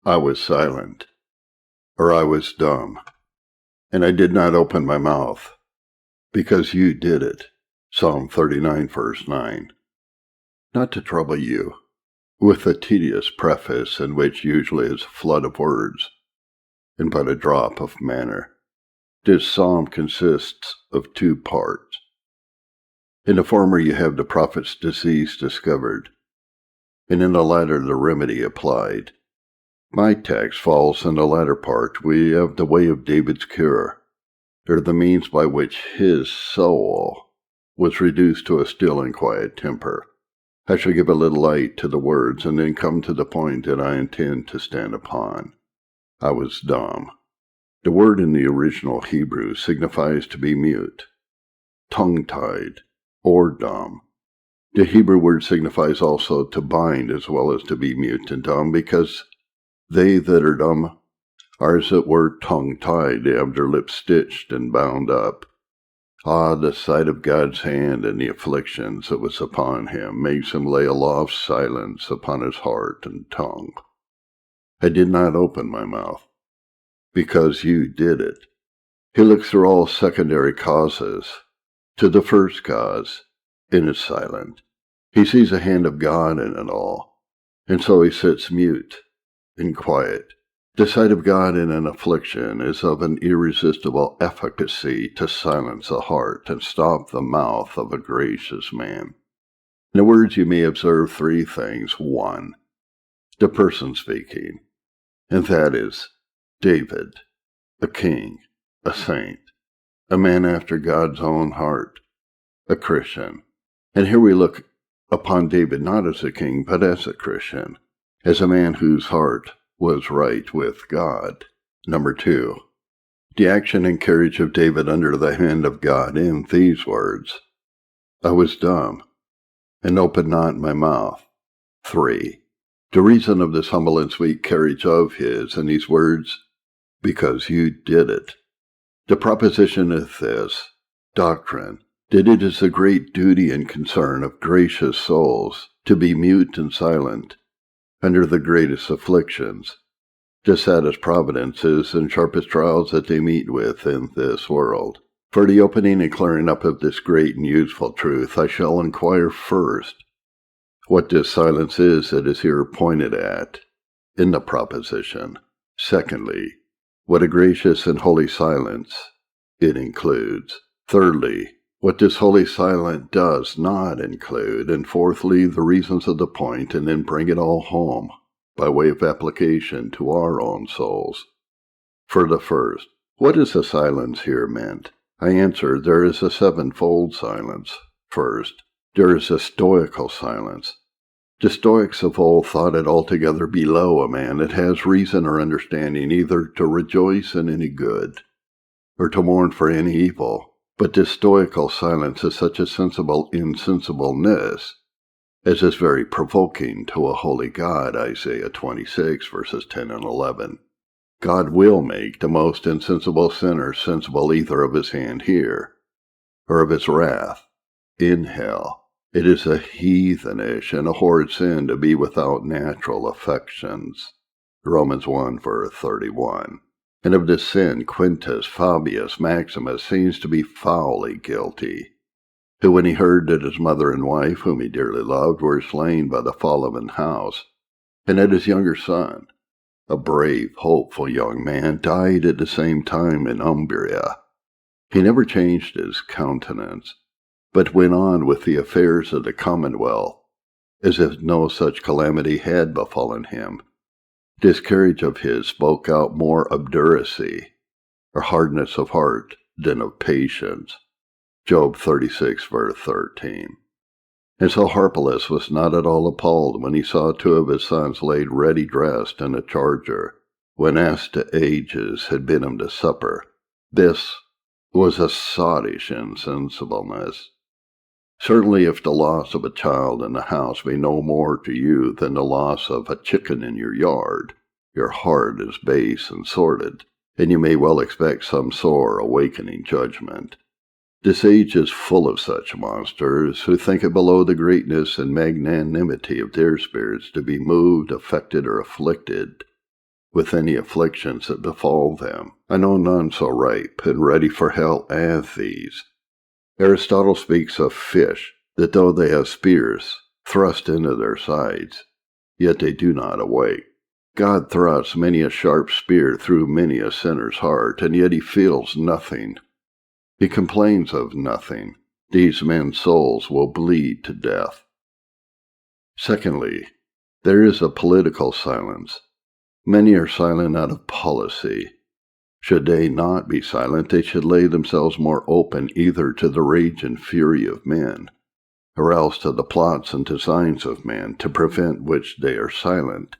I was silent, or I was dumb, and I did not open my mouth, because you did it. Psalm 39, verse 9. Not to trouble you with a tedious preface in which usually is a flood of words, and but a drop of manner. This psalm consists of 2 parts. In the former you have the prophet's disease discovered, and in the latter the remedy applied. My text falls in the latter part. We have the way of David's cure, or the means by which his soul was reduced to a still and quiet temper. I shall give a little light to the words and then come to the point that I intend to stand upon. I was dumb. The word in the original Hebrew signifies to be mute, tongue-tied, or dumb. The Hebrew word signifies also to bind as well as to be mute and dumb, because they that are dumb are as it were tongue-tied, they have their lips stitched and bound up. The sight of God's hand and the afflictions that was upon him makes him lay aloft silence upon his heart and tongue. I did not open my mouth, because you did it. He looks through all secondary causes to the first cause, and is silent. He sees the hand of God in it all, and so he sits mute and quiet. The sight of God in an affliction is of an irresistible efficacy to silence the heart and stop the mouth of a gracious man. In the words you may observe 3 things. 1, the person speaking, and that is David, a king, a saint, a man after God's own heart, a Christian. And here we look upon David not as a king, but as a Christian, as a man whose heart was right with God. Number 2, the action and carriage of David under the hand of God in these words: I was dumb, and opened not my mouth. 3, the reason of this humble and sweet carriage of his in these words: because you did it. The proposition is this doctrine, that it is the great duty and concern of gracious souls to be mute and silent under the greatest afflictions, the saddest providences and sharpest trials that they meet with in this world. For the opening and clearing up of this great and useful truth, I shall inquire first what this silence is that is here pointed at in the proposition. Secondly, what a gracious and holy silence it includes. Thirdly, what this holy silence does not include, and fourthly, the reasons of the point, and then bring it all home by way of application to our own souls. For the first, what is the silence here meant? I answer, there is a 7-fold silence. First, there is a stoical silence. The Stoics of old thought it altogether below a man that has reason or understanding either to rejoice in any good, or to mourn for any evil. But this stoical silence is such a sensible insensibleness as is very provoking to a holy God. Isaiah 26, verses 10 and 11. God will make the most insensible sinner sensible either of his hand here, or of his wrath in hell. It is a heathenish and a horrid sin to be without natural affections. Romans 1, verse 31. And of this sin Quintus Fabius Maximus seems to be foully guilty, who, when he heard that his mother and wife, whom he dearly loved, were slain by the fall of an house, and that his younger son, a brave, hopeful young man, died at the same time in Umbria, he never changed his countenance, but went on with the affairs of the commonwealth, as if no such calamity had befallen him. This carriage of his spoke out more obduracy, or hardness of heart, than of patience. Job 36, verse 13. And so Harpalus was not at all appalled when he saw 2 of his sons laid ready dressed in a charger, when Astyages had bid him to supper. This was a sottish insensibleness. Certainly if the loss of a child in the house be no more to you than the loss of a chicken in your yard, your heart is base and sordid, and you may well expect some sore awakening judgment. This age is full of such monsters who think it below the greatness and magnanimity of their spirits to be moved, affected, or afflicted with any afflictions that befall them. I know none so ripe and ready for hell as these. Aristotle speaks of fish, that though they have spears thrust into their sides, yet they do not awake. God thrusts many a sharp spear through many a sinner's heart, and yet he feels nothing. He complains of nothing. These men's souls will bleed to death. Secondly, there is a political silence. Many are silent out of policy. Should they not be silent, they should lay themselves more open either to the rage and fury of men, or else to the plots and designs of men, to prevent which they are silent,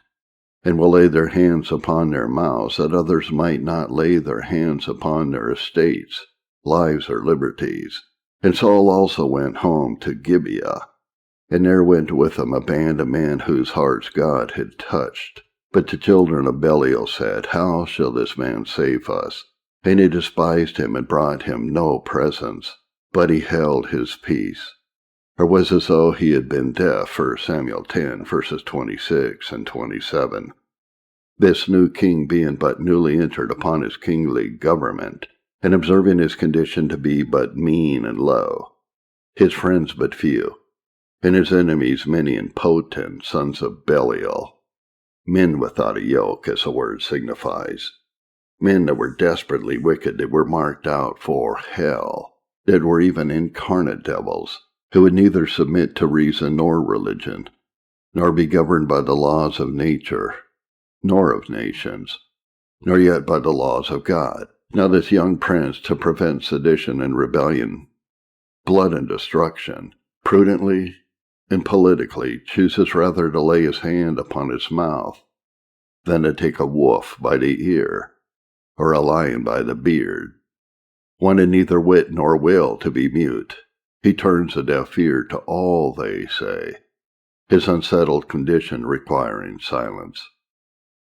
and will lay their hands upon their mouths, that others might not lay their hands upon their estates, lives, or liberties. And Saul also went home to Gibeah, and there went with him a band of men whose hearts God had touched. But the children of Belial said, How shall this man save us? And they despised him and brought him no presents, but he held his peace, or was as though he had been deaf. 1 Samuel 10, verses 26 and 27. This new king being but newly entered upon his kingly government, and observing his condition to be but mean and low, his friends but few, and his enemies many and potent, sons of Belial, men without a yoke, as the word signifies, men that were desperately wicked, that were marked out for hell, that were even incarnate devils, who would neither submit to reason nor religion, nor be governed by the laws of nature, nor of nations, nor yet by the laws of God. Now this young prince, to prevent sedition and rebellion, blood and destruction, prudently and politically chooses rather to lay his hand upon his mouth than to take a wolf by the ear, or a lion by the beard. Wanted neither wit nor will to be mute, he turns a deaf ear to all they say, his unsettled condition requiring silence.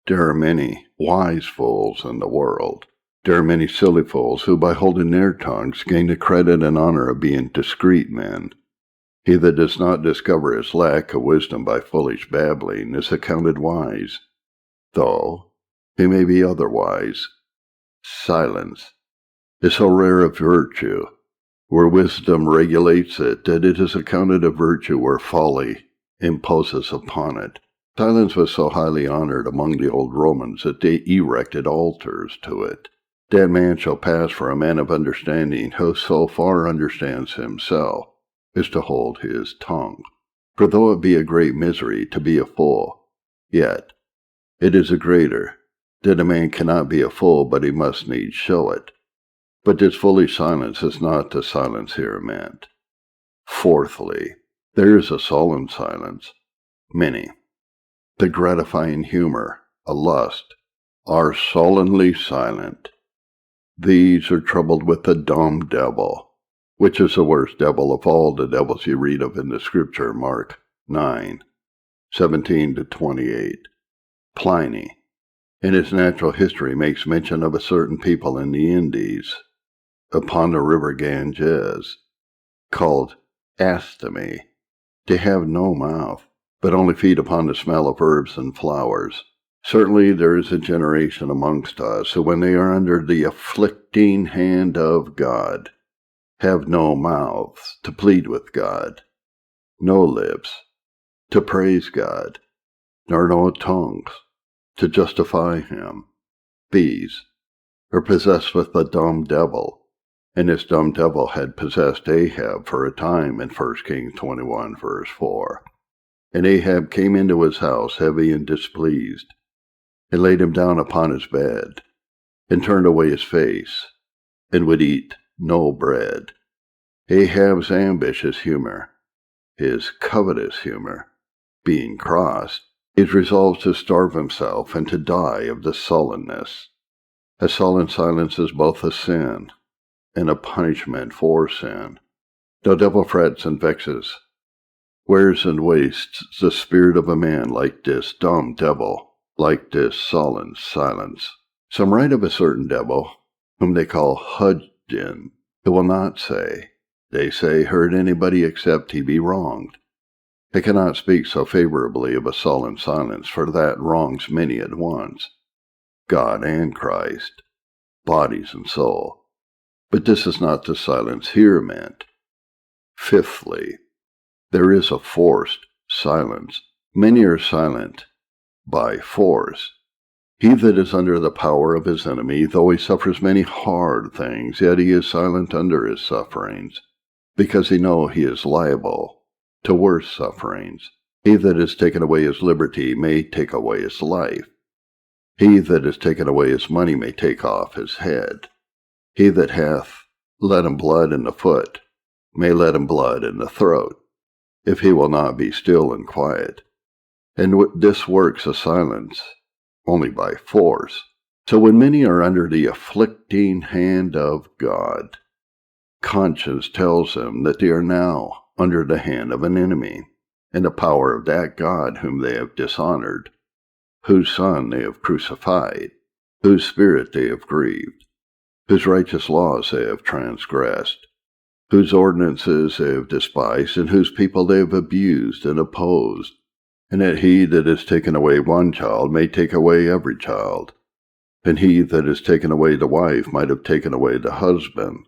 There are many wise fools in the world. There are many silly fools who, by holding their tongues, gain the credit and honor of being discreet men. He that does not discover his lack of wisdom by foolish babbling is accounted wise, though he may be otherwise. Silence is so rare a virtue, where wisdom regulates it, that it is accounted a virtue where folly imposes upon it. Silence was so highly honored among the old Romans that they erected altars to it. That man shall pass for a man of understanding, who so far understands himself is to hold his tongue. For though it be a great misery to be a fool, yet it is a greater that a man cannot be a fool, but he must needs show it. But this foolish silence is not the silence here meant. Fourthly, there is a sullen silence. Many, the gratifying humor, a lust, are sullenly silent. These are troubled with the dumb devil, which is the worst devil of all the devils you read of in the scripture, Mark 9, 17-28. Pliny, in his natural history, makes mention of a certain people in the Indies, upon the river Ganges, called Astami. They have no mouth, but only feed upon the smell of herbs and flowers. Certainly there is a generation amongst us who, when they are under the afflicting hand of God, have no mouths to plead with God, no lips to praise God, nor no tongues to justify him. These are possessed with the dumb devil, and this dumb devil had possessed Ahab for a time in 1 Kings 21, verse 4. And Ahab came into his house heavy and displeased, and laid him down upon his bed, and turned away his face, and would eat no bread. Ahab's ambitious humor, his covetous humor, being crossed, is resolved to starve himself and to die of the sullenness. A sullen silence is both a sin and a punishment for sin. The devil frets and vexes, wears and wastes the spirit of a man like this dumb devil, like this sullen silence. Some write of a certain devil, whom they call Hudgin, who will not say, they say, hurt anybody except he be wronged. They cannot speak so favorably of a sullen silence, for that wrongs many at once. God and Christ, bodies and soul. But this is not the silence here meant. Fifthly, there is a forced silence. Many are silent by force. He that is under the power of his enemy, though he suffers many hard things, yet he is silent under his sufferings, because he know he is liable to worse sufferings. He that has taken away his liberty may take away his life. He that has taken away his money may take off his head. He that hath let him blood in the foot may let him blood in the throat, if he will not be still and quiet. And this works a silence only by force. So when many are under the afflicting hand of God, conscience tells them that they are now under the hand of an enemy, and the power of that God whom they have dishonored, whose Son they have crucified, whose Spirit they have grieved, whose righteous laws they have transgressed, whose ordinances they have despised, and whose people they have abused and opposed, and that he that has taken away one child may take away every child, and he that has taken away the wife might have taken away the husband,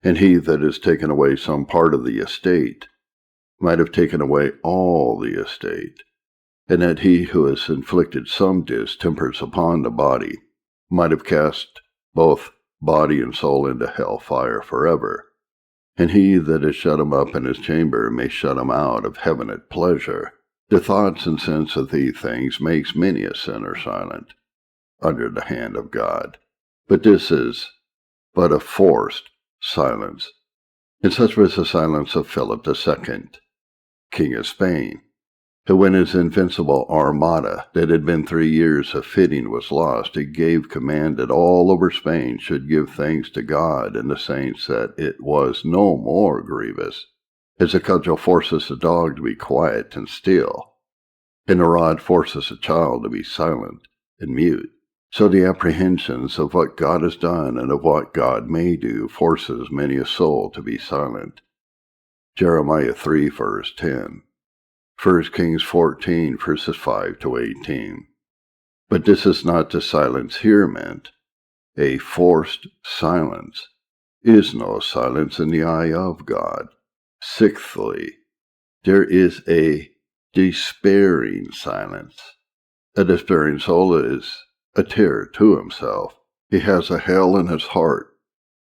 and he that has taken away some part of the estate might have taken away all the estate, and that he who has inflicted some distempers upon the body might have cast both body and soul into hell fire forever, and he that has shut him up in his chamber may shut him out of heaven at pleasure. The thoughts and sense of these things makes many a sinner silent under the hand of God. But this is but a forced silence, and such was the silence of Philip II, King of Spain, who when his invincible armada that had been 3 years of fitting was lost, he gave command that all over Spain should give thanks to God and the saints that it was no more grievous, as a cudgel forces a dog to be quiet and still, and a rod forces a child to be silent and mute. So the apprehensions of what God has done and of what God may do forces many a soul to be silent. Jeremiah 3, verse 10. 1 Kings 14, verses 5 to 18. But this is not the silence here meant. A forced silence is no silence in the eye of God. Sixthly, there is a despairing silence. A despairing soul is a terror to himself. He has a hell in his heart,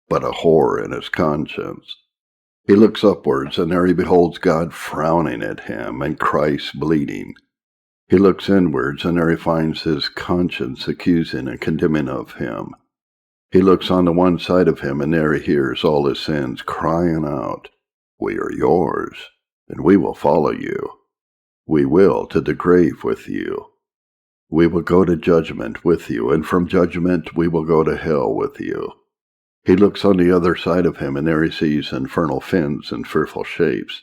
but a horror in his conscience. He looks upwards, and there he beholds God frowning at him, and Christ bleeding. He looks inwards, and there he finds his conscience accusing and condemning of him. He looks on the one side of him, and there he hears all his sins crying out, "We are yours, and we will follow you. We will to the grave with you. We will go to judgment with you, and from judgment we will go to hell with you." He looks on the other side of him, and there he sees infernal fins and fearful shapes,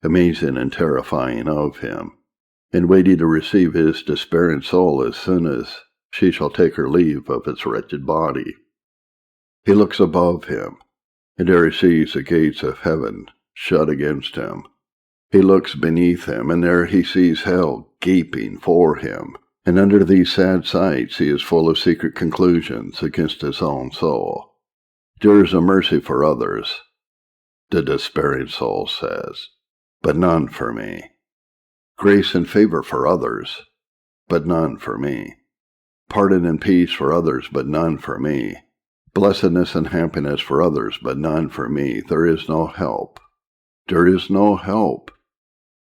amazing and terrifying of him, and waiting to receive his despairing soul as soon as she shall take her leave of its wretched body. He looks above him, and there he sees the gates of heaven shut against him. He looks beneath him, and there he sees hell gaping for him. And under these sad sights he is full of secret conclusions against his own soul. There is a mercy for others, the despairing soul says, but none for me. Grace and favor for others, but none for me. Pardon and peace for others, but none for me. Blessedness and happiness for others, but none for me. There is no help. There is no help.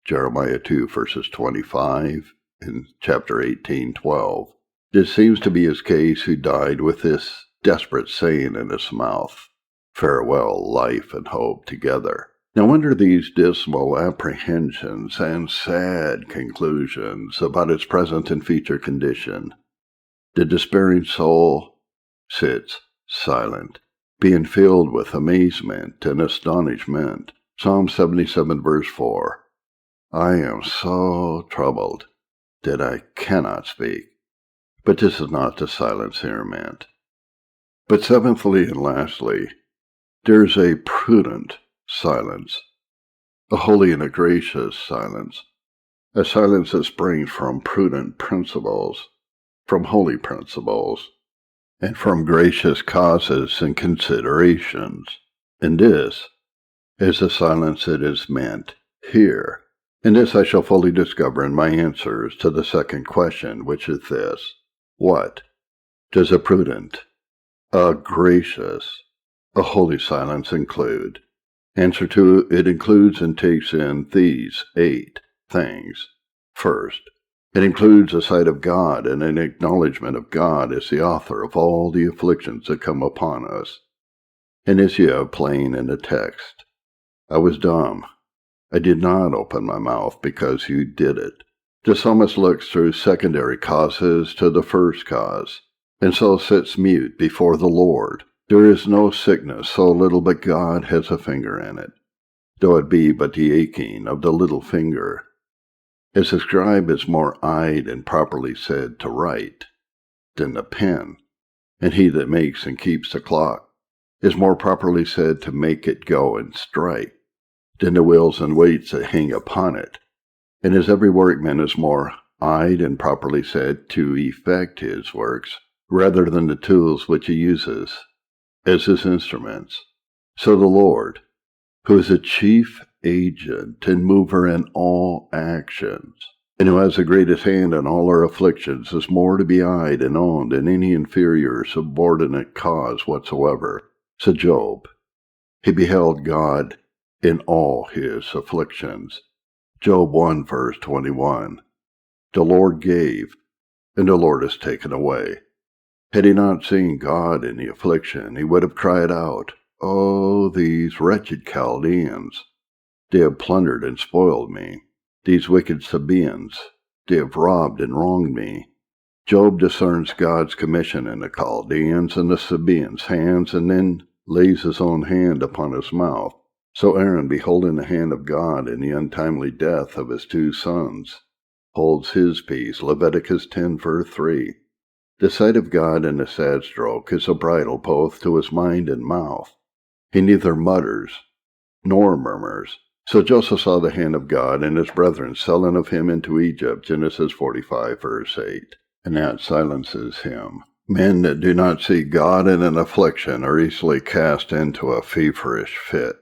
Jeremiah 2, verses 25 and chapter 18:12. This seems to be his case who died with this desperate saying in his mouth, "Farewell, life and hope together." Now, under these dismal apprehensions and sad conclusions about its present and future condition, the despairing soul sits silent, being filled with amazement and astonishment. Psalm 77, verse 4. I am so troubled that I cannot speak. But this is not the silence here meant. But seventhly and lastly, there is a prudent silence, a holy and a gracious silence, a silence that springs from prudent principles. from holy principles, and from gracious causes and considerations. And this is the silence that is meant here. And this I shall fully discover in my answers to the second question, which is this: what does a prudent, a gracious, a holy silence include? Answer to it includes and takes in these 8 things. First, it includes a sight of God and an acknowledgement of God as the author of all the afflictions that come upon us. And as you have plain in the text, I was dumb. I did not open my mouth because you did it. The psalmist looks through secondary causes to the first cause, and so sits mute before the Lord. There is no sickness so little but God has a finger in it, though it be but the aching of the little finger. As the scribe is more eyed and properly said to write than the pen, and he that makes and keeps the clock is more properly said to make it go and strike than the wheels and weights that hang upon it, and as every workman is more eyed and properly said to effect his works rather than the tools which he uses as his instruments, so the Lord, who is a chief agent and mover in all actions, and who has the greatest hand in all our afflictions, is more to be eyed and owned than any inferior or subordinate cause whatsoever. So Job, he beheld God in all his afflictions. Job 1 verse 21. The Lord gave, and the Lord has taken away. Had he not seen God in the affliction, he would have cried out, "Oh, these wretched Chaldeans! They have plundered and spoiled me. These wicked Sabaeans, they have robbed and wronged me." Job discerns God's commission in the Chaldeans and the Sabaeans' hands, and then lays his own hand upon his mouth. So Aaron, beholding the hand of God in the untimely death of his 2 sons, holds his peace. Leviticus 10 verse 3. The sight of God in a sad stroke is a bridle both to his mind and mouth. He neither mutters nor murmurs. So Joseph saw the hand of God and his brethren selling of him into Egypt, Genesis 45 verse 8, and that silences him. Men that do not see God in an affliction are easily cast into a feverish fit.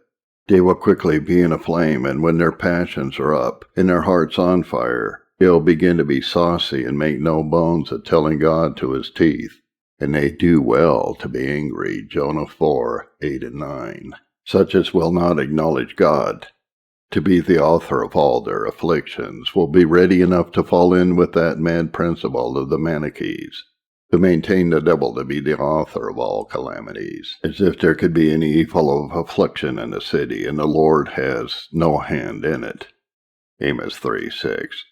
They will quickly be in a flame, and when their passions are up and their hearts on fire, they'll begin to be saucy and make no bones of telling God to his teeth. And they do well to be angry, Jonah 4, 8 and 9. Such as will not acknowledge God to be the author of all their afflictions will be ready enough to fall in with that mad principle of the Manichees, who maintain the devil to be the author of all calamities, as if there could be any evil of affliction in the city, and the Lord has no hand in it. Amos 3:6.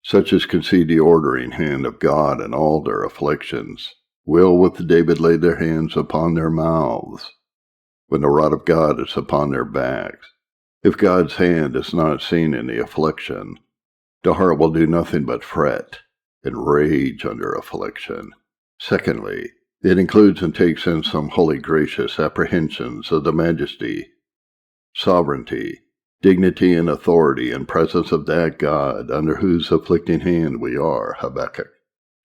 Such as concede the ordering hand of God in all their afflictions will with David lay their hands upon their mouths, when the rod of God is upon their backs. If God's hand is not seen in the affliction, the heart will do nothing but fret and rage under affliction. Secondly, it includes and takes in some holy gracious apprehensions of the majesty, sovereignty, dignity, and authority and presence of that God under whose afflicting hand we are, Habakkuk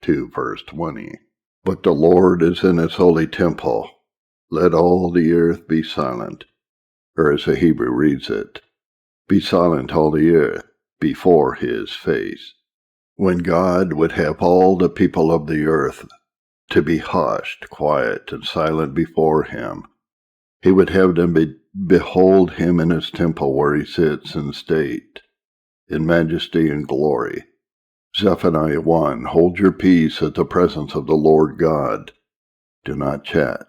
2 verse 20. But the Lord is in his holy temple. Let all the earth be silent. Or as the Hebrew reads it, be silent all the earth before his face. When God would have all the people of the earth to be hushed, quiet, and silent before him, he would have them behold him in his temple where he sits in state, in majesty and glory. Zephaniah 1, hold your peace at the presence of the Lord God. Do not chat,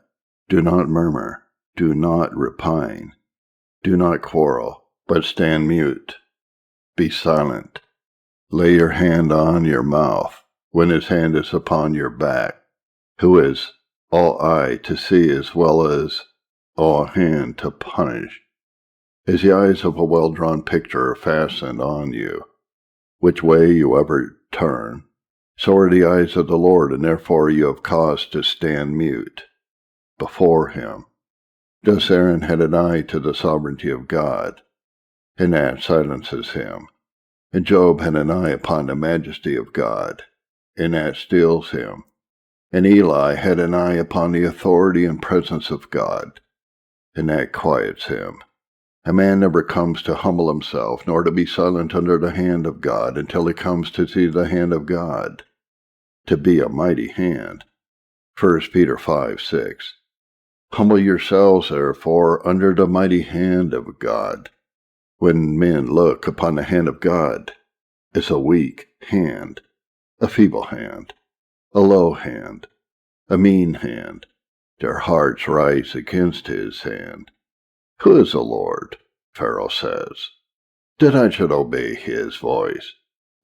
do not murmur, do not repine, do not quarrel, but stand mute. Be silent. Lay your hand on your mouth when his hand is upon your back, who is all eye to see as well as all hand to punish. As the eyes of a well-drawn picture are fastened on you, which way you ever turn, so are the eyes of the Lord, and therefore you have cause to stand mute before him. Thus Aaron had an eye to the sovereignty of God, and that silences him. And Job had an eye upon the majesty of God, and that stills him. And Eli had an eye upon the authority and presence of God, and that quiets him. A man never comes to humble himself, nor to be silent under the hand of God, until he comes to see the hand of God, to be a mighty hand. 1 Peter 5:6. Humble yourselves, therefore, under the mighty hand of God. When men look upon the hand of God, it's a weak hand, a feeble hand, a low hand, a mean hand. Their hearts rise against his hand. Who is the Lord? Pharaoh says, that I should obey his voice.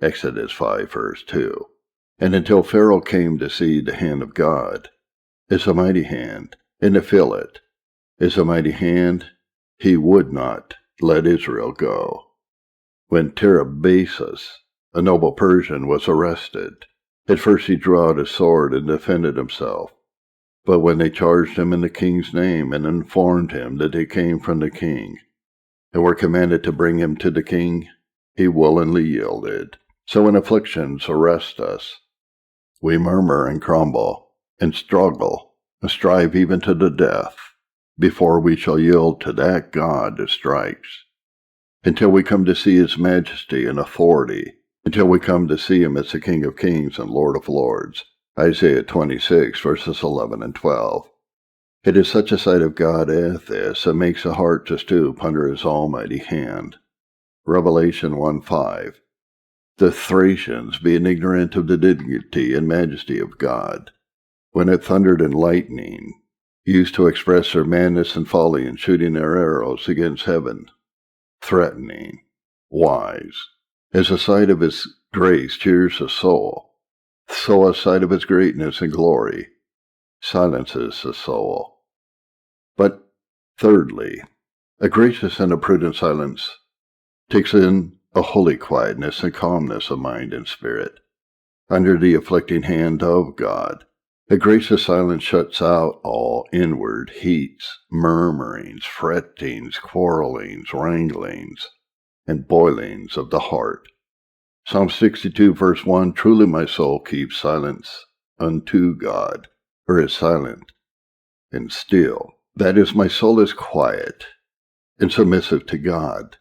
Exodus 5 verse 2. And until Pharaoh came to see the hand of God, is a mighty hand, and to feel it is a mighty hand, he would not let Israel go. When Tirabassus, a noble Persian, was arrested, at first he drew out his sword and defended himself. But when they charged him in the king's name and informed him that they came from the king, and were commanded to bring him to the king, he willingly yielded. So when afflictions arrest us, we murmur and grumble, and struggle, and strive even to the death, before we shall yield to that God that strikes, until we come to see his majesty and authority, until we come to see him as the King of Kings and Lord of Lords. Isaiah 26 verses 11 and 12. It is such a sight of God as this that makes the heart to stoop under his almighty hand. Revelation 1:5. The Thracians, being ignorant of the dignity and majesty of God, when it thundered and lightning, used to express their madness and folly in shooting their arrows against heaven, threatening, wise. As a sight of his grace cheers the soul, so a sight of his greatness and glory silences the soul. But thirdly, a gracious and a prudent silence takes in a holy quietness and calmness of mind and spirit. Under the afflicting hand of God, a gracious silence shuts out all inward heats, murmurings, frettings, quarrelings, wranglings, and boilings of the heart. Psalm 62 verse 1, truly my soul keeps silence unto God, or is silent and still. That is, my soul is quiet and submissive to God.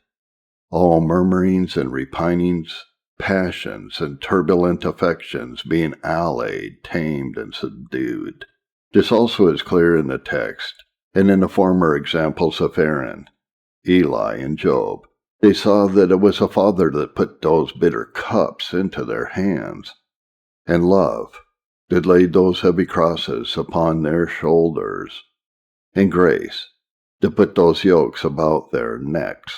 All murmurings and repinings, passions and turbulent affections being allayed, tamed, and subdued. This also is clear in the text, and in the former examples of Aaron, Eli, and Job. They saw that it was a father that put those bitter cups into their hands, and love that laid those heavy crosses upon their shoulders, and grace that put those yokes about their necks,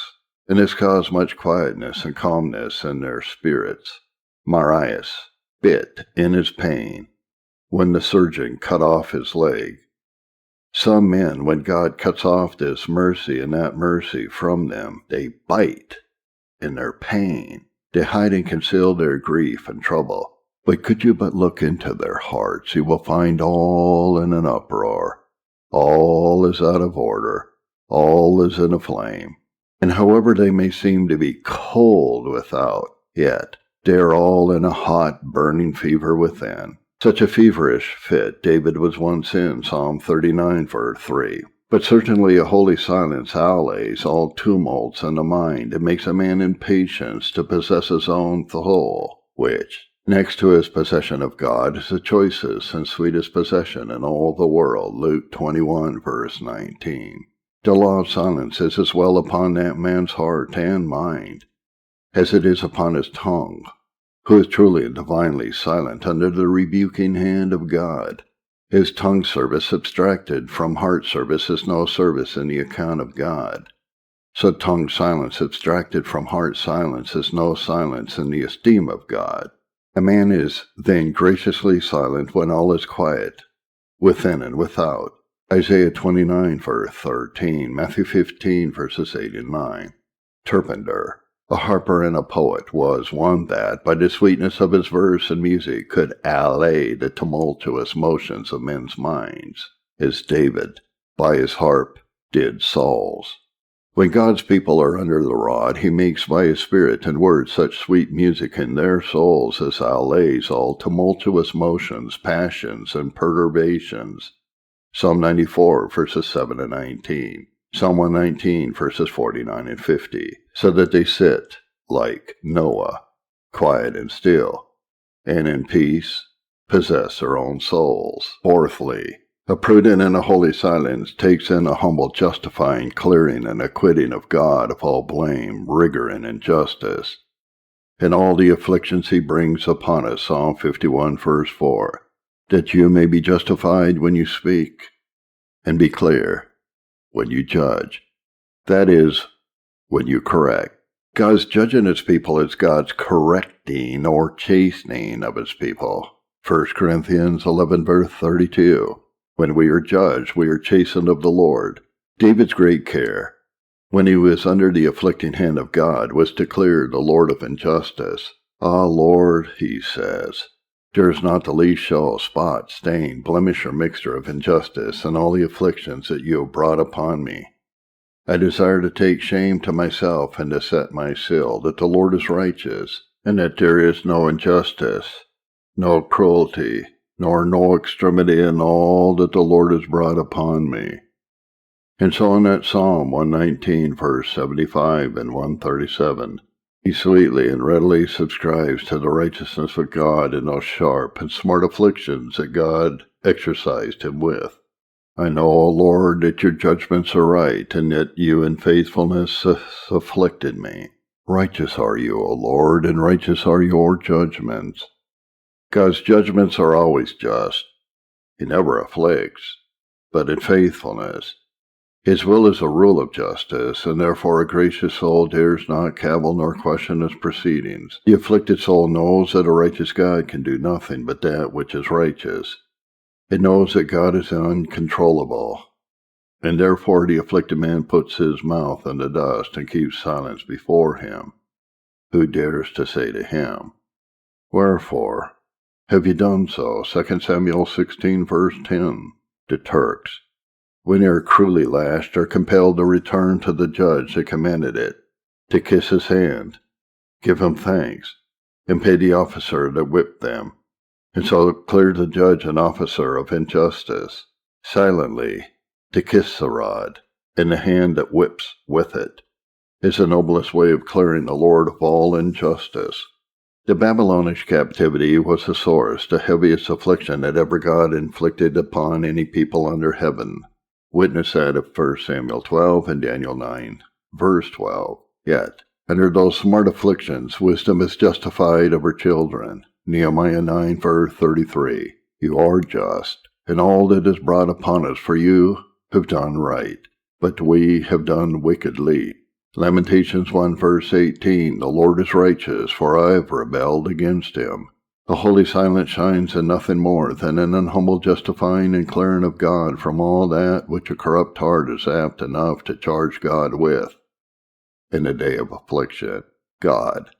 and this caused much quietness and calmness in their spirits. Marius bit in his pain when the surgeon cut off his leg. Some men, when God cuts off this mercy and that mercy from them, they bite in their pain. They hide and conceal their grief and trouble. But could you but look into their hearts, you will find all in an uproar. All is out of order. All is in a flame. And however they may seem to be cold without, yet they are all in a hot, burning fever within. Such a feverish fit David was once in, Psalm 39 verse 3. But certainly a holy silence allays all tumults in the mind and makes a man impatient to possess his own soul, which, next to his possession of God, is the choicest and sweetest possession in all the world, Luke 21 verse 19. The law of silence is as well upon that man's heart and mind as it is upon his tongue, who is truly and divinely silent under the rebuking hand of God. His tongue service abstracted from heart service is no service in the account of God. So tongue silence abstracted from heart silence is no silence in the esteem of God. A man is then graciously silent when all is quiet, within and without. Isaiah 29 verse 13, Matthew 15 verses 8 and 9. Terpenter, a harper and a poet, was one that, by the sweetness of his verse and music, could allay the tumultuous motions of men's minds, as David, by his harp, did Saul's. When God's people are under the rod, he makes by his Spirit and word such sweet music in their souls as allays all tumultuous motions, passions, and perturbations. Psalm 94, verses 7 and 19. Psalm 119, verses 49 and 50. So that they sit, like Noah, quiet and still, and in peace possess their own souls. Fourthly, a prudent and a holy silence takes in a humble justifying, clearing, and acquitting of God of all blame, rigor, and injustice, and all the afflictions he brings upon us. Psalm 51, verse 4. That you may be justified when you speak, and be clear when you judge. That is, when you correct. God's judging his people is God's correcting or chastening of his people. 1 Corinthians 11, verse 32. When we are judged, we are chastened of the Lord. David's great care, when he was under the afflicting hand of God, was to clear the Lord of injustice. Ah, Lord, he says, there is not the least show, spot, stain, blemish, or mixture of injustice in all the afflictions that you have brought upon me. I desire to take shame to myself and to set my seal that the Lord is righteous, and that there is no injustice, no cruelty, nor no extremity in all that the Lord has brought upon me. And so in that Psalm 119, verse 75 and 137, he sweetly and readily subscribes to the righteousness of God in those sharp and smart afflictions that God exercised him with. I know, O Lord, that your judgments are right, and that you in faithfulness afflicted me. Righteous are you, O Lord, and righteous are your judgments. God's judgments are always just. He never afflicts, but in faithfulness. His will is a rule of justice, and therefore a gracious soul dares not cavil nor question his proceedings. The afflicted soul knows that a righteous God can do nothing but that which is righteous. It knows that God is uncontrollable, and therefore the afflicted man puts his mouth in the dust and keeps silence before him. Who dares to say to him, Wherefore have you done so? 2 Samuel 16, verse 10. The Turks, when they are cruelly lashed, are compelled to return to the judge that commanded it, to kiss his hand, give him thanks, and pay the officer that whipped them, and so clear the judge and officer of injustice, silently to kiss the rod, and the hand that whips with it, is the noblest way of clearing the Lord of all injustice. The Babylonish captivity was the sorest, the heaviest affliction that ever God inflicted upon any people under heaven. Witness that of 1 Samuel 12 and Daniel 9, verse 12. Yet, under those smart afflictions, wisdom is justified of her children. Nehemiah 9, verse 33. You are just, and all that is brought upon us, for you have done right, but we have done wickedly. Lamentations 1, verse 18. The Lord is righteous, for I have rebelled against him. The holy silence shines in nothing more than in an humble justifying and clearing of God from all that which a corrupt heart is apt enough to charge God with. In the day of affliction, God,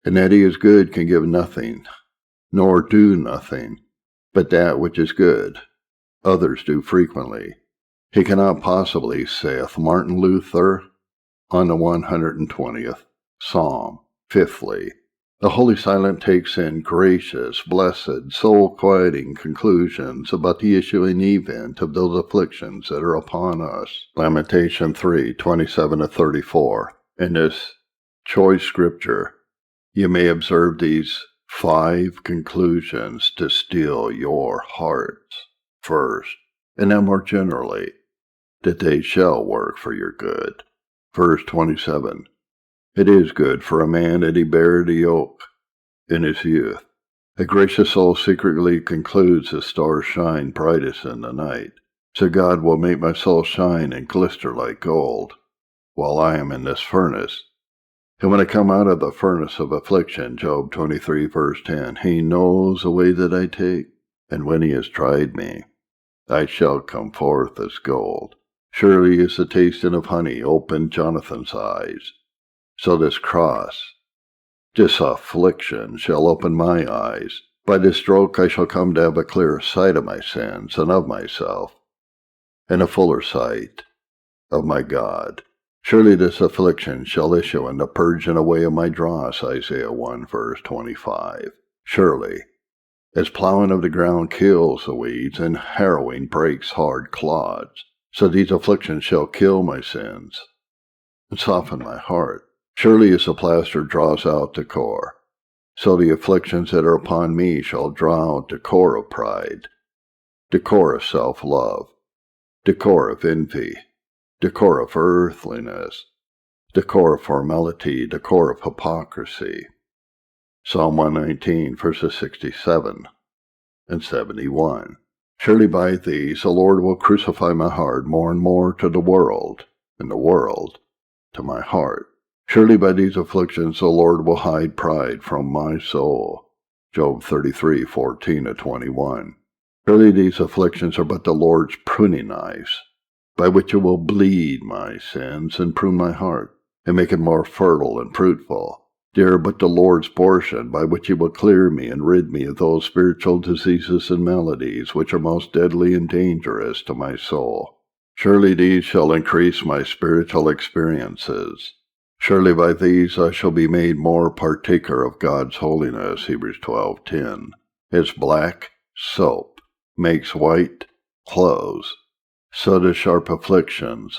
and that he is good, can give nothing, nor do nothing, but that which is good. Others do frequently. He cannot possibly, saith Martin Luther on the 120th Psalm. Fifthly, the holy silent takes in gracious, blessed, soul-quieting conclusions about the issuing event of those afflictions that are upon us. Lamentation 3, 27-34. In this choice scripture, you may observe these 5 conclusions to steel your hearts. First, and then more generally, that they shall work for your good. Verse 27. It is good for a man that he bear the yoke in his youth. A gracious soul secretly concludes his stars shine brightest in the night. So God will make my soul shine and glister like gold, while I am in this furnace. And when I come out of the furnace of affliction, Job 23, verse 10, he knows the way that I take, and when he has tried me, I shall come forth as gold. Surely as the tasting of honey opened Jonathan's eyes, so this cross, this affliction, shall open my eyes. By this stroke I shall come to have a clearer sight of my sins and of myself, and a fuller sight of my God. Surely this affliction shall issue in the purging away of my dross, Isaiah 1 verse 25. Surely, as plowing of the ground kills the weeds, and harrowing breaks hard clods, so these afflictions shall kill my sins, and soften my heart. Surely as the plaster draws out the core, so the afflictions that are upon me shall draw out the core of pride, the core of self-love, the core of envy, the core of earthliness, the core of formality, the core of hypocrisy. Psalm 119, verses 67 and 71. Surely by these the Lord will crucify my heart more and more to the world, and the world to my heart. Surely by these afflictions the Lord will hide pride from my soul. Job 33, 14-21. Surely these afflictions are but the Lord's pruning knives, by which it will bleed my sins and prune my heart, and make it more fertile and fruitful. They are but the Lord's portion, by which he will clear me and rid me of those spiritual diseases and maladies which are most deadly and dangerous to my soul. Surely these shall increase my spiritual experiences. Surely by these I shall be made more partaker of God's holiness, Hebrews 12:10. As black soap makes white clothes, so do sharp afflictions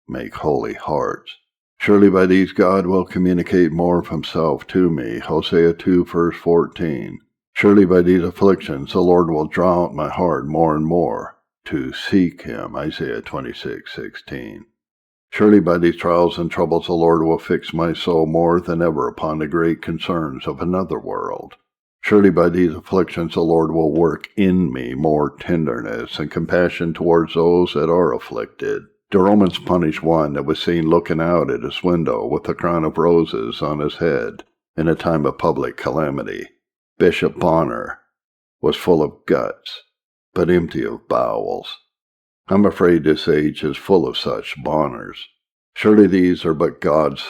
make holy hearts. Surely by these God will communicate more of himself to me, Hosea 2 verse 14. Surely by these afflictions the Lord will draw out my heart more and more to seek him, Isaiah 26:16. Surely by these trials and troubles the Lord will fix my soul more than ever upon the great concerns of another world. Surely by these afflictions the Lord will work in me more tenderness and compassion towards those that are afflicted. The Romans punished one that was seen looking out at his window with a crown of roses on his head in a time of public calamity. Bishop Bonner was full of guts, but empty of bowels. I'm afraid this age is full of such Bonners. Surely these are but God's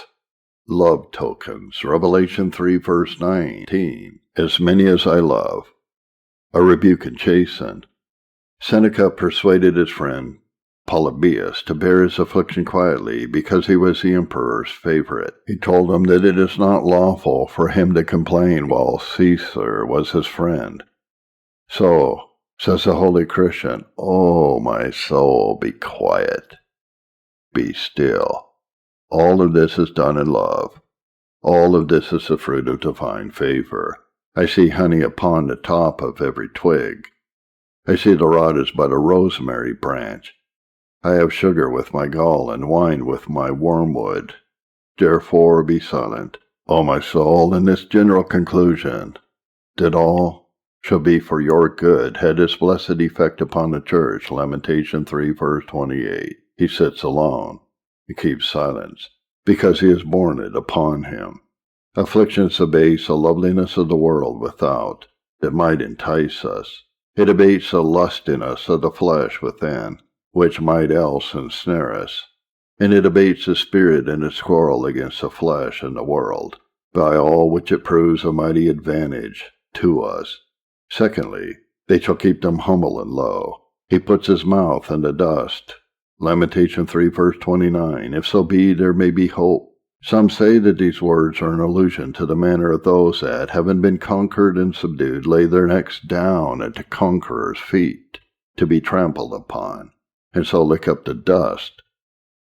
love tokens. Revelation 3 verse 19. As many as I love, I rebuke and chasten. Seneca persuaded his friend Polybius to bear his affliction quietly, because he was the emperor's favorite. He told him that it is not lawful for him to complain while Caesar was his friend. So, says the holy Christian, "Oh, my soul, be quiet, be still." All of this is done in love. All of this is the fruit of divine favor. I see honey upon the top of every twig. I see the rod is but a rosemary branch. I have sugar with my gall and wine with my wormwood. Therefore be silent, O my soul, in this general conclusion, that all shall be for your good, had this blessed effect upon the church. Lamentation 3 verse 28. He sits alone, he keeps silence, because he has borne it upon him. Afflictions abase the loveliness of the world without, that might entice us. It abates the lustiness of the flesh within, which might else ensnare us. And it abates the spirit in its quarrel against the flesh and the world, by all which it proves a mighty advantage to us. Secondly, they shall keep them humble and low. He puts his mouth in the dust. Lamentation 3 verse 29. If so be there may be hope. Some say that these words are an allusion to the manner of those that, having been conquered and subdued, lay their necks down at the conqueror's feet, to be trampled upon, and so lick up the dust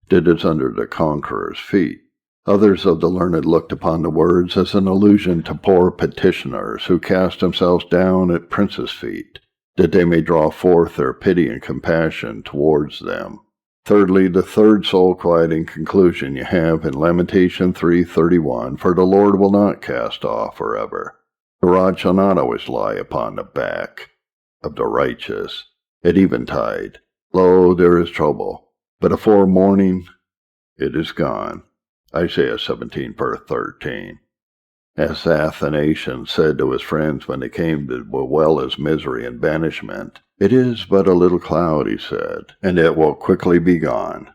that is under the conqueror's feet. Others of the learned looked upon the words as an allusion to poor petitioners who cast themselves down at princes' feet, that they may draw forth their pity and compassion towards them. Thirdly, the third soul-quieting conclusion you have in Lamentation 3:31, for the Lord will not cast off forever. The rod shall not always lie upon the back of the righteous. At eventide, lo, there is trouble, but afore morning it is gone. Isaiah 17 verse 13. As Athanasius said to his friends when they came to bewail his misery and banishment, "It is but a little cloud," he said, "and it will quickly be gone."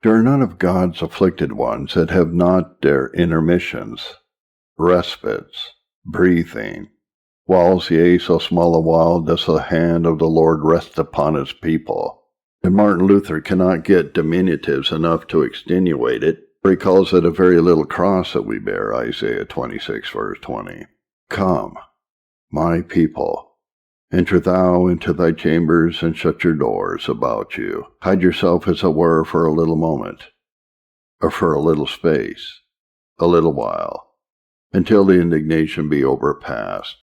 There are none of God's afflicted ones that have not their intermissions, respites, breathing. Whiles, yea, so small a while does the hand of the Lord rest upon his people. And Martin Luther cannot get diminutives enough to extenuate it, for he calls it a very little cross that we bear, Isaiah 26, verse 20. Come, my people, enter thou into thy chambers and shut your doors about you. Hide yourself as it were for a little moment, or for a little space, a little while, until the indignation be overpast.